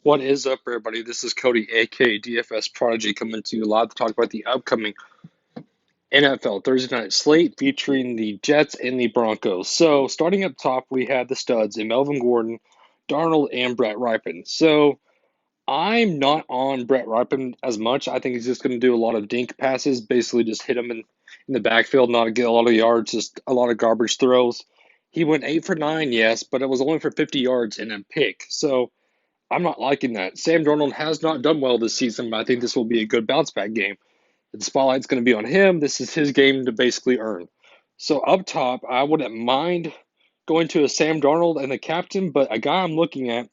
What is up, everybody? This is Cody, aka DFS Prodigy, coming to you live to talk about the upcoming NFL Thursday night slate featuring the Jets and the Broncos. So, starting up top, we have the studs in Melvin Gordon, Darnold, and Brett Ripon. So, I'm not on Brett Ripon as much. I think he's just going to do a lot of dink passes, basically just hit him in the backfield, not get a lot of yards, just a lot of garbage throws. He went 8 for 9, yes, but it was only for 50 yards and a pick. So, I'm not liking that. Sam Darnold has not done well this season, but I think this will be a good bounce back game. The spotlight's going to be on him. This is his game to basically earn. So up top, I wouldn't mind going to a Sam Darnold and the captain, but a guy I'm looking at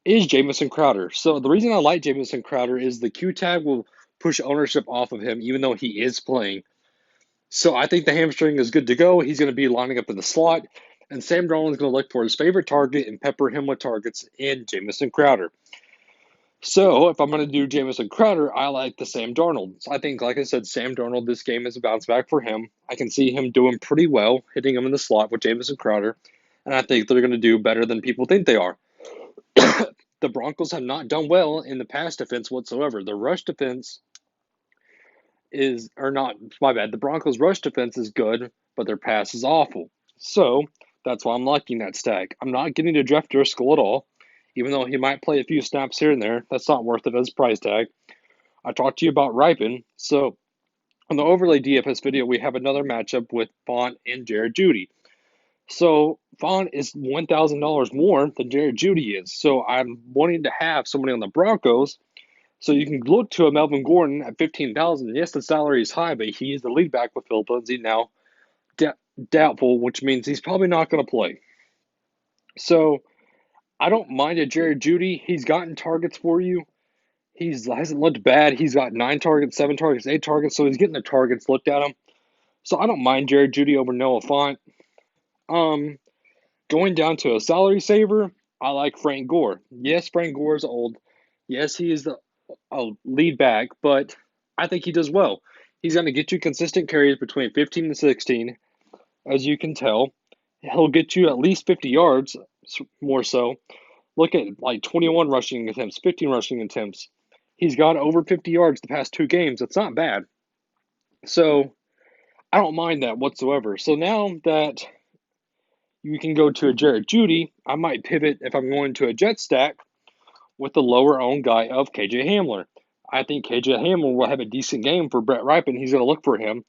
is Jamison Crowder. So the reason I like Jamison Crowder is the Q tag will push ownership off of him, even though he is playing. So I think the hamstring is good to go. He's going to be lining up in the slot, and Sam Darnold is going to look for his favorite target and pepper him with targets in Jamison Crowder. So if I'm going to do Jamison Crowder, I like the Sam Darnold. So I think, like I said, Sam Darnold, this game is a bounce back for him. I can see him doing pretty well, hitting him in the slot with Jamison Crowder, and I think they're going to do better than people think they are. The Broncos have not done well in the pass defense whatsoever. The rush defense or not, my bad. The Broncos' rush defense is good, but their pass is awful. So that's why I'm liking that stack. I'm not getting to Jeff Driscoll at all. Even though he might play a few snaps here and there, that's not worth it as price tag. I talked to you about Ripon. So on the overlay DFS video, we have another matchup with Font and Jared Jeudy. So Font is $1,000 more than Jared Jeudy is. So I'm wanting to have somebody on the Broncos. So you can look to a Melvin Gordon at $15,000. Yes, the salary is high, but he is the lead back with Phil Lindsay now. Doubtful, which means he's probably not going to play. So I don't mind a Jared Jeudy. He's gotten targets for you. He hasn't looked bad. He's got 9 targets, 7 targets, 8 targets, so he's getting the targets looked at him. So I don't mind Jared Jeudy over Noah Font. Going down to a salary saver, I like Frank Gore. Yes, Frank Gore is old. Yes, he is a lead back, but I think he does well. He's going to get you consistent carries between 15 and 16, as you can tell. He'll get you at least 50 yards, more so. Look at like 21 rushing attempts, 15 rushing attempts. He's got over 50 yards the past 2 games. That's not bad. So I don't mind that whatsoever. So now that you can go to a Jared Jeudy, I might pivot if I'm going to a jet stack with the lower owned guy of KJ Hamler. I think KJ Hamler will have a decent game for Brett Ripon. He's going to look for him.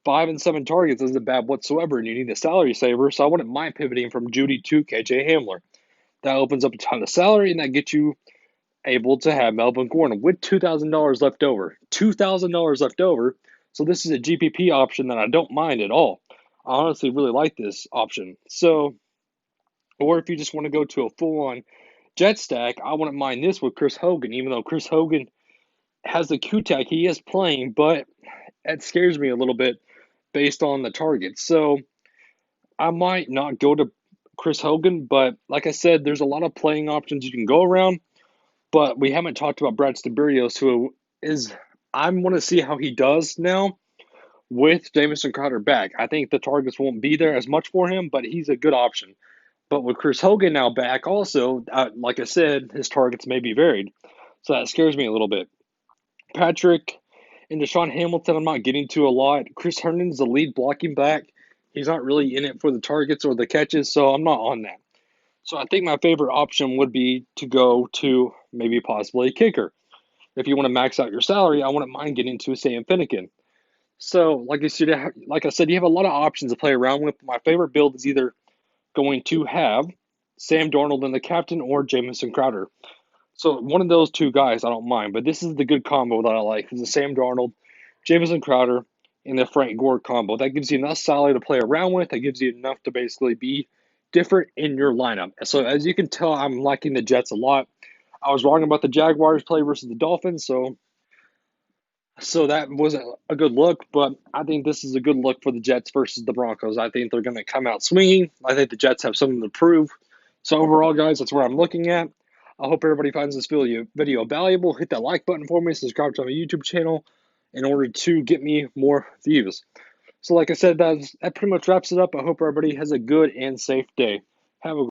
5 and 7 targets isn't bad whatsoever, and you need a salary saver, so I wouldn't mind pivoting from Jeudy to KJ Hamler. That opens up a ton of salary, and that gets you able to have Melvin Gordon with $2,000 left over. $2,000 left over. So this is a GPP option that I don't mind at all. I honestly really like this option. So, or if you just want to go to a full-on jet stack, I wouldn't mind this with Chris Hogan, even though Chris Hogan has the Q-Tag. He is playing, but it scares me a little bit based on the targets. So I might not go to Chris Hogan, but like I said, there's a lot of playing options you can go around. But we haven't talked about Brad Staburios, who is, I want to see how he does now with Jamison Crowder back. I think the targets won't be there as much for him, but he's a good option. But with Chris Hogan now back also, like I said, his targets may be varied. So that scares me a little bit. Patrick and Deshaun Hamilton, I'm not getting to a lot. Chris Herndon's the lead blocking back. He's not really in it for the targets or the catches, so I'm not on that. So I think my favorite option would be to go to maybe possibly a kicker. If you want to max out your salary, I wouldn't mind getting to Sam Finnegan. So, like I said, you have a lot of options to play around with. My favorite build is either going to have Sam Darnold in the captain or Jamison Crowder. So one of those 2 guys, I don't mind. But this is the good combo that I like. It's the Sam Darnold, Jamison Crowder, and the Frank Gore combo. That gives you enough salary to play around with. That gives you enough to basically be different in your lineup. So as you can tell, I'm liking the Jets a lot. I was wrong about the Jaguars play versus the Dolphins, so that wasn't a good look, but I think this is a good look for the Jets versus the Broncos. I think they're going to come out swinging. I think the Jets have something to prove. So overall, guys, that's what I'm looking at. I hope everybody finds this video valuable. Hit that like button for me. Subscribe to my YouTube channel in order to get me more views. So like I said, that pretty much wraps it up. I hope everybody has a good and safe day. Have a